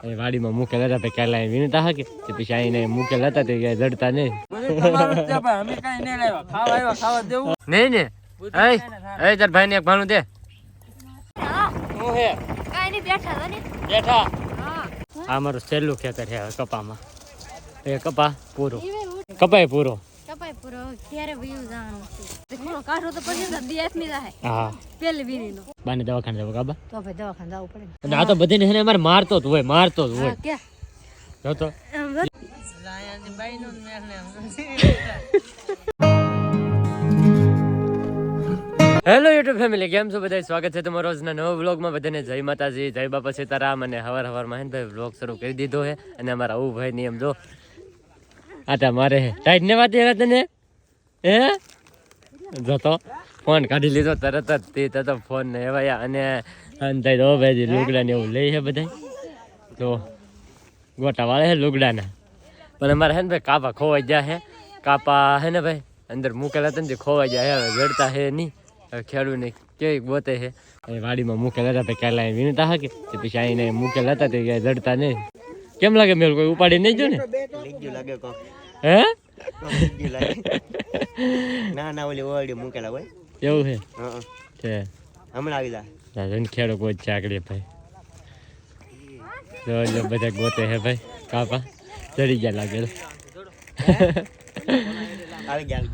એ વાડીમાં મૂકેલા હતા પછી કાલે વીણતા હા કે પછી આઈને મૂકેલા હતા તે જડતા નહીં નહીં ને એ તાર ભાઈ ને એક ભાણું દે હું હે કાઈ નહીં બેઠા ને બેઠા આ મારું છેલ્લું ખેતર છે કપામાં એ કપા પૂરો કપાય પૂરો ક્યારે વ્યૂ જવાનું છે થોડો કાઢો તો પછી દિવસ ની રહે હા પેલી વીરીનો બાને દવાખાને જવું કાબા તો ભાઈ દવાખાને જવું પડે અને આ તો બધીને છે ને અમારે મારતો જ હોય કે જો તો લાયાની બાઈનો મેરને હેલો યુટ્યુબ ફેમિલી કેમ છો બધા સ્વાગત છે તમારો આજના નવા વ્લોગમાં બધાને જય માતાજી જય બાપા સીતારામ અને હવારમાં હેનભાઈ વ્લોગ શરૂ કરી દીધો છે અને અમારા આવું ભાઈ નિયમ જો આટા મારે ટાઈટ ને વાત હેરા તને હે જતો ફોન કાઢી લીધો તરત જ તે તો ફોન ને એવાયા અને અંતે દો ભાઈ લુગડા ને એવું લઈ છે બધા તો ગોટા વાળે છે લુગડાના પણ અમારે હે ને ભાઈ કાપા ખોવાઈ ગયા છે કાપા હે ને ભાઈ અંદર મૂકેલા હતા ને ખોવાઈ જાય હવે જડતા હે નહીં ખેડૂત ને કેવી ગોતે છે વાડીમાં મૂકેલા હતા પછી કાલે વીણતા હા કે પછી આઈને મૂકેલા હતા તે જડતા નહીં કેમ લાગે મેલ કોઈ ઉપાડી નહીં જો ને હે ના ઓલી ઓરડી મૂકેલા હોય એવું છે કે હમણાં આવી જા ખેડો કોઈ ચાકડી ભાઈ જો બધા ગોતે હે ભાઈ કાપા ચડી ગયા લાગે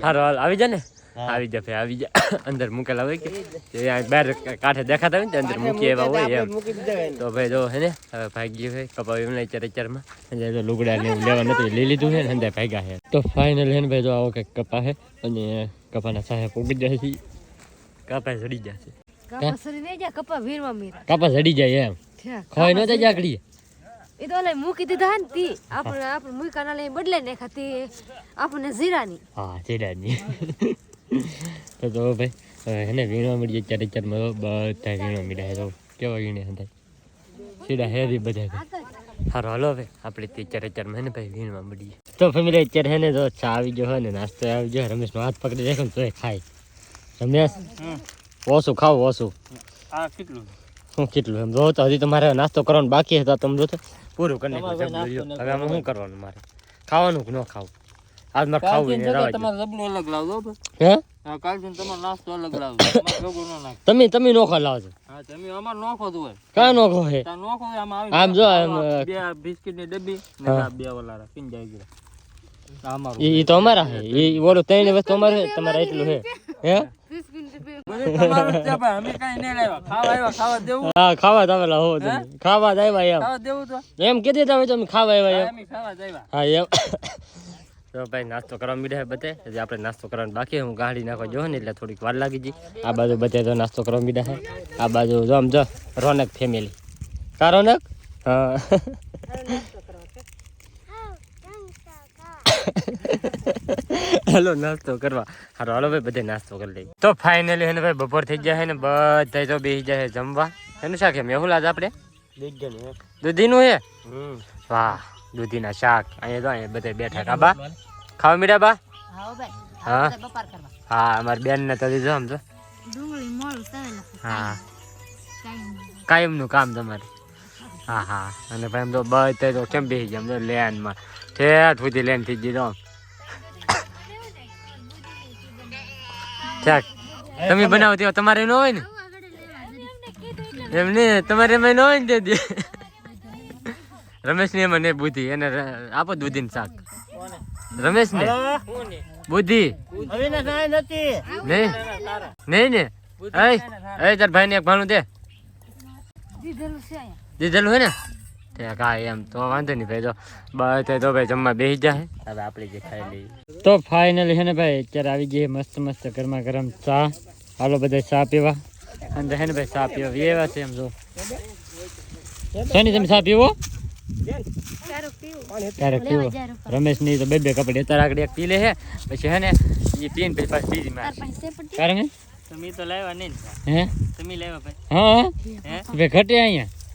હારો હાલ આવી જા ને આવી જા ભાઈ આવી જા અંદર મૂકેલા હોય કે બહાર કાંઠે દેખાતા હોય ને અંદર મૂકી એવા હોય એમ તો ભાઈ જો હે ને હવે ભાગી ભાઈ કપા એમના ચારમાં તો લુગડા ને લેવા નથી લઈ લીધું છે ને અંદર ભાગ્યા છે તો ફાઇનલ હે ને ભાઈ જો આવો કંઈક કપા છે અને કપાના સાહેબ ઉગી જાય છે કપા સડી જશે કપા સડી જાય એમ ખોઈ ન જાય જાકડી એ તો મૂકી દીધા ને તી આપણે મૂકાના લઈ બદલે ને ખાતી આપણને જીરાની હા જીરાની તો ભાઈ એને વીણવા મળી જાય ચારમાં બધા વીણવા મળ્યા તો કેવા વીણે હતા સીધા હેરી બધા સારું હાલો હવે આપણે તે ચારમાં હે ને ભાઈ વીણવા મળીએ તો ફેમિલી અત્યારે હે ને તો ચા આવી ગયો હોય ને નાસ્તો આવી ગયો રમેશનો હાથ પકડી દેખો ને તો એ ખાય રમેશ ઓછું ખાવ ઓછું આ કેટલું શું કેટલું એમ જો તો હજી તમારે નાસ્તો કરવાનો બાકી હતા તમે જો તો પૂરું કરી નાખ્યું હવે આમાં શું કરવાનું મારે ખાવાનું કે ન ખાવું આજ મારે ખાવું તમારે જબલું અલગ લાવજો હે કાલથી તમારો નાસ્તો અલગ લાવજો તમે નોખો લાવજો હા તમે અમાર નોખો જ હોય કા નોખો હે તા નોખો આમાં આમ જો બે બિસ્કિટ ની ડબ્બી ને બે ઓલા પિન જાય ગયો અમારું ઈ તો અમારા હે ઈ ઓલો ત્રણ વસ્તુ અમારે તમારે એટલું હે હે તમારું છે ભાઈ અમે કઈ નહીં લાવ્યા ખાવા દેવું હા ખાવા દાવેલા હો તમે ખાવા દાવ્યા એમ ખાવા દેવું તો એમ કીધી તમે તમે ખાવા આવ્યા અમે ખાવા દેવા હા એમ તો ભાઈ નાસ્તો કરવા મીડે બધે હજી આપણે નાસ્તો કરવાનું બાકી હું ગાડી નાખવા જો ને એટલે થોડીક વાર લાગી ગઈ આ બાજુ બધે તો નાસ્તો કરવા મીડે છે આ બાજુ જો આમ જો રોનક ફેમિલી કા રોનક હા હેલો નાસ્તો કરવા હારો હાલો ભાઈ બધે નાસ્તો કરી લઈએ તો ફાઇનલી હે ને ભાઈ બપોર થઈ ગયા છે ને બધા તો બેસી જાય જમવા એનું શાક એમ એવું લાગે આપણે દૂધીનું હે વાહ દૂધીના શાક અહીંયા તો અહીંયા બધા બેઠા કાબા ખાવા મીડા બા હા હા અમારી બેન ને તો દીધો આમ તો હા કાયમનું કામ તમારે હા હા અને ભાઈ આમ તો બધા તો કેમ બેસી જાય આમ તો લેનમાં ઠેઠ સુધી લેન થઈ ગઈ ઠેક તમે બનાવો તેવા તમારે ન હોય ને એમ નહીં તમારે એમાં ન હોય ને તે રમેશ ને એમાં નહીં બુદ્ધિ એને આપો દૂધી શાક રમેશ ને બુદ્ધિ નહીં નહીં ને તાર ભાઈ ને એક ભાણું દે દીધેલું હે ને ઠેક હા એમ તો વાંધો નહીં ભાઈ તો બધા તો ભાઈ જમવા બેસી જાય હવે આપણે જે ખાઈ લઈએ તો ફાઇનલી છે ને ભાઈ અત્યારે આવી ગઈ મસ્ત મસ્ત ગરમા ગરમ ચા હાલો બધા ચા પીવા અંદર છે ને ભાઈ ચા પીવા એવા છે એમ જો શેની તમે ચા પીવો ક્યારેક પીવો રમેશ ની તો બે કપડે અત્યારે આગળ એક પી લે છે પછી હે ને એ પીને પછી પાછી બીજી માર કારણ હે તમે તો લાવ્યા નહીં હે તમે લાવ્યા ભાઈ હા ભાઈ ઘટે અહીંયા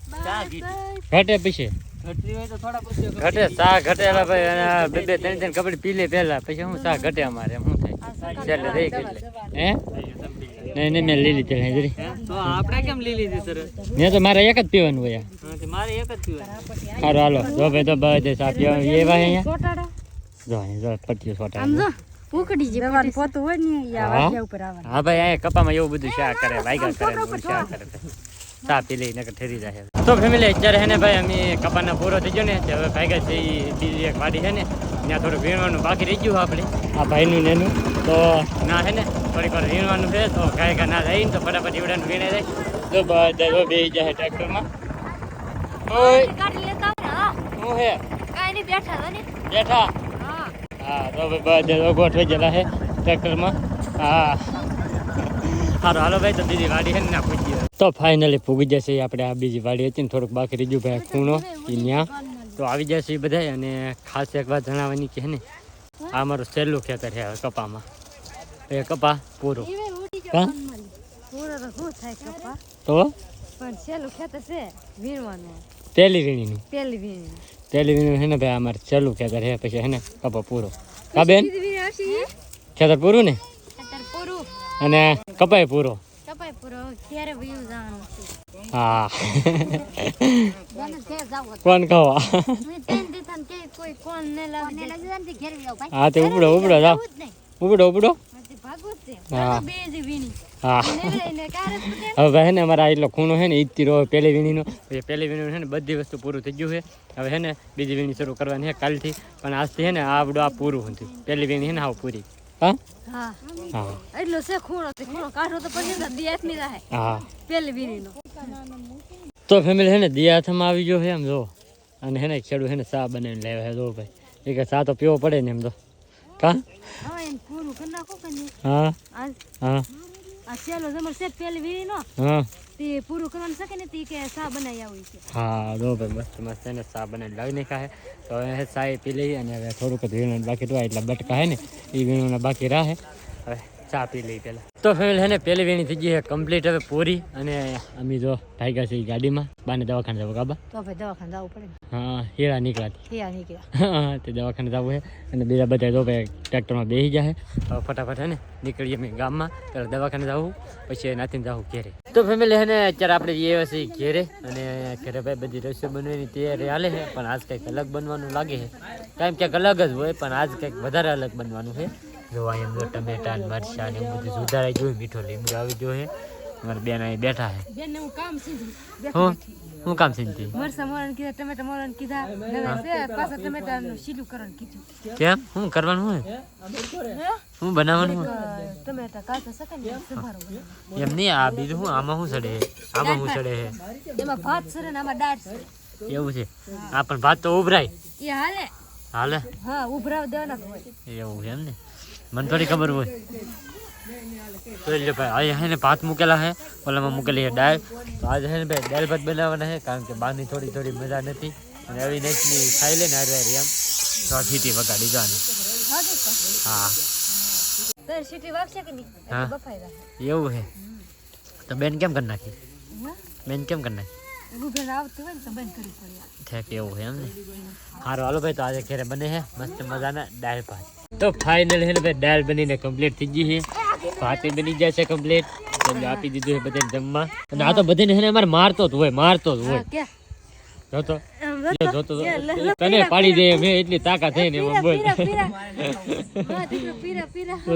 ઘટે પછી ઘટે ચા ઘટેલા ભાઈ બે ત્રણ કપડે પી લે પેલા પછી હું ચા ઘટે અમારે એમ શું થાય છેલ્લે રહી કેટલે હે નહીં મેં લઈ લીધી હાજરી તો આપણે કેમ લઈ લીધી સર મેં તો મારે એક જ પીવાનું હોય મારે એક જ થયું હાલો હાલો જો ભાઈ તો બધે સાપી એ ભાઈ અહીંયા ચોટાડો જો અહીંયા જો પટ્ટીઓ છોટા આમ જો ઉકડી જે દવાનું પોતું હોય ને યા વાગ્યા ઉપર આવવાનું હા ભાઈ અહીંયા કપામાં એવું બધું શાક કરે વાગ્યા કરે ને બધું શાક કરે ચા પી લઈ નકર ઠરી જાય તો ફેમિલી અત્યારે હે ને ભાઈ અમે કપાના પૂરો થઈ ગયો ને તે હવે ભાગ્યા છે ઈ બીજી એક વાડી છે ને ત્યાં થોડું વીણવાનું બાકી રહી ગયું આપણે આ ભાઈનું ને એનું તો ના હે ને થોડીક વાર વીણવાનું છે તો કાંઈ ના જાય ને તો ફટાફટ ઈવડાનું વીણે જાય તો બધા બે જાય ટ્રેક્ટરમાં ઓય ગાડી લેતા આવો ને શું હે કાઈ નહીં બેઠા હતા ને બેઠા હા હા તો બધા ગોઠવાઈ ગયેલા છે ટ્રેક્ટરમાં હા હાલો હાલો ભાઈ તો બીજી વાડી છે ને ના પૂછી તો ફાઇનલી પૂગી જશે આપણે આ બીજી વાડી હતી ને થોડુંક બાકી રહી ગયું ભાઈ ખૂણો એ ત્યાં તો આવી જશે એ બધા અને ખાસ એક વાત જણાવવાની કે ને આ મારું સહેલું ખેતર છે હવે કપામાં એ કપા પૂરું હા પૂરો તો શું થાય કપા તો પણ છેલ્લું ખેતર છે વીણવાનું તેલી વીણીનું પેલી વીણી તેલી વીણીનું છે ને ભાઈ અમારું સહેલું ખેતર છે પછી છે ને કપા પૂરો કા બેન વીણી આવશે ખેતર પૂરું ને ખેતર પૂરું અને કપાય પૂરો કપાય પૂરો ક્યારે વીણું જવાનું છે હા બને કે જાવ કોણ કહો મેં તેન દીધા કે કોઈ કોણ ને લાવી દે ઘેર જાવ ભાઈ હા તે ઉપડો ઉપડો જાઓ ઉપડો ઉપડો ભાગવું જ છે હા. બે જ વીણી હા ને કારસ પૂછે હવે ભાઈ ને અમારા એટલો ખૂણો છે ને ઈજતી રહો પહેલી વીણીનો પછી પહેલી વીણીનું છે ને બધી વસ્તુ પૂરું થઈ ગયું છે હવે છે ને બીજી વીણી શરૂ કરવાની છે કાલથી પણ આજથી છે ને આવડું આ પૂરું હતું પહેલી વીણી છે ને આવ પૂરી હા હા હા એટલો છે ખૂણો તે ખૂણો કાઢો તો પછી દિયાતમી રહે હા પેલી વીણીનો તો ફેમિલી છે ને દિયાથમાં આવી ગયો છે એમ જો અને છે ને ખેડૂત છે ને ચા બનાવીને લાવ્યા છે જો ભાઈ એ કે ચા તો પીવો પડે ને એમ તો કા હવે એને પૂરું કરી નાખો કે નહીં હા આજ હા આ સેલો જમર છે પેલી વીણીનો હા તે પૂરું કરવાનું શકે ને તે કે સા બનાવી આવી છે હા જો ભાઈ મસ્ત મસ્ત છે ને ચા બનાવીને લાવી નાખ્યા છે તો હવે ચા એ પી લઈએ અને હવે થોડુંક જ વીણવાનું બાકી તો એટલા બટકા છે ને એ વીણવાના બાકી રહે હવે ચા પી લઈ પહેલાં તો ફેમિલી છે ને પહેલી વીણી થઈ ગઈ છે કમ્પ્લીટ હવે પૂરી અને અમે જો ભાગ્યા છે એ ગાડીમાં બાને દવાખાને જવું કાબા તો ભાઈ દવાખાને જવું પડે ને હા હીરા નીકળાતી ક્યાં નીકળ્યા હા તે દવાખાને જવું છે અને બીજા બધા જો ભાઈ ટ્રેક્ટરમાં બેસી જાય હવે ફટાફટ છે ને નીકળીએ અમે ગામમાં ત્યારે દવાખાને જવું પછી નાથીને જવું ઘેરે તો ફેમિલી છે ને અત્યારે આપણે જઈએ છીએ ઘેરે અને ઘરે ભાઈ બધી રસોઈ બનવાની તૈયારી હાલે છે પણ આજ કંઈક અલગ બનવાનું લાગે છે કાંઈ ક્યાંક અલગ જ હોય પણ આજ કંઈક વધારે અલગ બનવાનું છે જોવા એમ જો ટમેટા ને મરચાં ને એવું બધું સુધારાઈ જોયું મીઠો લીમડો આવી ગયો છે અમારા બેન અહીં બેઠા છે બેન હું કામ સીધું હું કામ સિંધી મરસા મોરન કીધા ટમેટા મોરન કીધા હવે છે પાછા ટમેટાનું સીલું કરવાનું કીધું કેમ શું કરવાનું હોય શું બનાવવાનું હોય ટમેટા કાચા શકે ને સંભારો બનાવવાનો. એમ નહીં આ બીજું શું આમાં શું ચડે આમાં શું ચડે છે એમાં ભાત સરે ને આમાં દાળ સરે એવું છે આ પણ ભાત તો ઉભરાય એ હાલે હાલે હા ઉભરાવ દેવાના જ હોય એવું છે એમ ને મને થોડી ખબર હોય તો એટલે ભાઈ અહીંયા છે ને ભાત મૂકેલા છે ઓલામાં મૂકેલી છે દાળ તો આજે છે ને ભાઈ દાળ ભાત બનાવવાના છે કારણ કે બહારની થોડી થોડી મજા નથી અને આવી નાખની ખાઈ લે ને હારે હારે એમ તો આ સીટી વગાડી જવાની હા તો સીટી વાગશે કે નહીં હા. બફાઈ જાય એવું છે તો બેન કેમ કરી નાખી હા બેન કેમ કરી નાખી ઉભેર આવતું હોય ને તો બંધ કરી પડે ઠેક એવું છે એમ ને સારું હાલો ભાઈ તો આજે ઘરે બને છે મસ્ત મજાના દાળ ભાત તો ફાઇનલ છે ને ભાઈ દાળ બનીને કમ્પ્લીટ થઈ ગઈ છે ભાત બની જાય છે કમ્પ્લીટ આપી દીધું છે બધાને જમવા અને આ તો બધાને છે ને અમારે મારતો જ હોય કે જોતો જોતો તને પાડી દે મેં એટલી તાકાત થઈ ને એમાં બોલ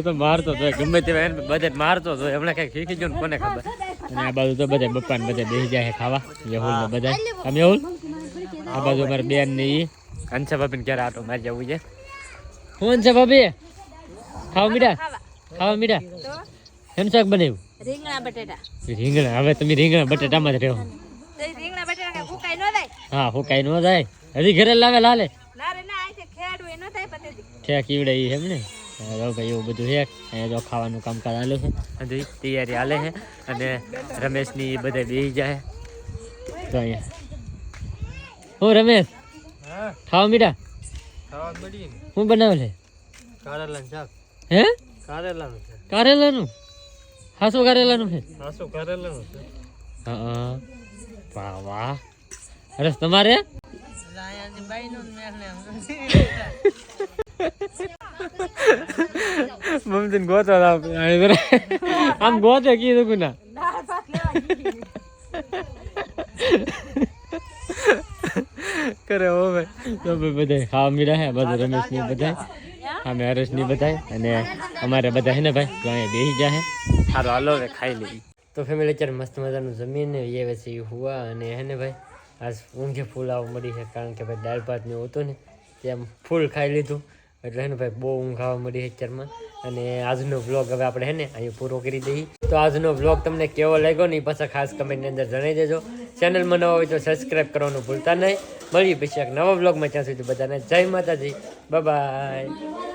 તો મારતો જ હોય ગમે તેવા એને બધા મારતો જ હોય હમણાં કઈક શીખી ગયો ને કોને ખબર અને આ બાજુ તો બધા બપ્પા ને બધા બેસી જાય છે ખાવા યહુલ ને બધા આમ યહુલ આ બાજુ અમારી બેન ને ઈ અંશા ભાભી ને ક્યારે આટો મારી જવું છે હું અંશા ભાભી ખાવા મીઠા એમ શાક બનાવ્યું રીંગણા બટેટા રીંગણા હવે તમે રીંગણા બટેટામાં જ રહો રીંગણા બટેટા ફૂકાઈ ન જાય હા હું કઈ ન જાય હજી ઘરે લાવે લાલે ના રે ના આ ખેડું એ ન થાય પતેજી ઠેક ઈવડે ઈ એમ ને હવે ભાઈ એવું બધું છે અહીંયા જો ખાવાનું કામકાજ હાલે છે હજી તૈયારી હાલે છે અને રમેશની બધા બેસી જાય તો અહીંયા હું રમેશ ખાવા મીઠા હું બનાવે છે કારેલાનું શાક હે કારેલાનું છે કારેલાનું હાસો કારેલાનું છે આસુ કારેલાનું છે હા વાહ વાહ અરે તમારે મમતીને ગોતો આમ ગોતે કીધું ના કરે હો ભાઈ તો ભાઈ બધા ખાવા મીરા હે બધું રમેશ ની બધા અમે હરેશ ની બધા અને અમારે બધા હે ને ભાઈ તો અહીંયા બેસી જાય સારું હાલો હવે ખાઈ લઈ તો ફેમિલી અત્યારે મસ્ત મજાનું જમીને એ વેસી હુવા અને હે ને ભાઈ આજ ઊંઘે ફૂલ આવવા મળી છે કારણ કે ભાઈ દાળ ભાત ને હતું ને તેમ ફૂલ ખાઈ લીધું એટલે હે ને ભાઈ બહુ ઊંઘ આવવા મળી છે અત્યારમાં અને આજનો વ્લોગ હવે આપણે હે ને અહીં પૂરો કરી દઈએ તો આજનો વ્લોગ તમને કેવો લાગ્યો ને એ પાછા ખાસ કમેન્ટની અંદર જણાવી દેજો ચેનલમાં નવા હોય તો સબસ્ક્રાઈબ કરવાનું ભૂલતા નહીં મળીએ પછી એક નવા વ્લોગમાં ત્યાં સુધી બધાને જય માતાજી બાય બાય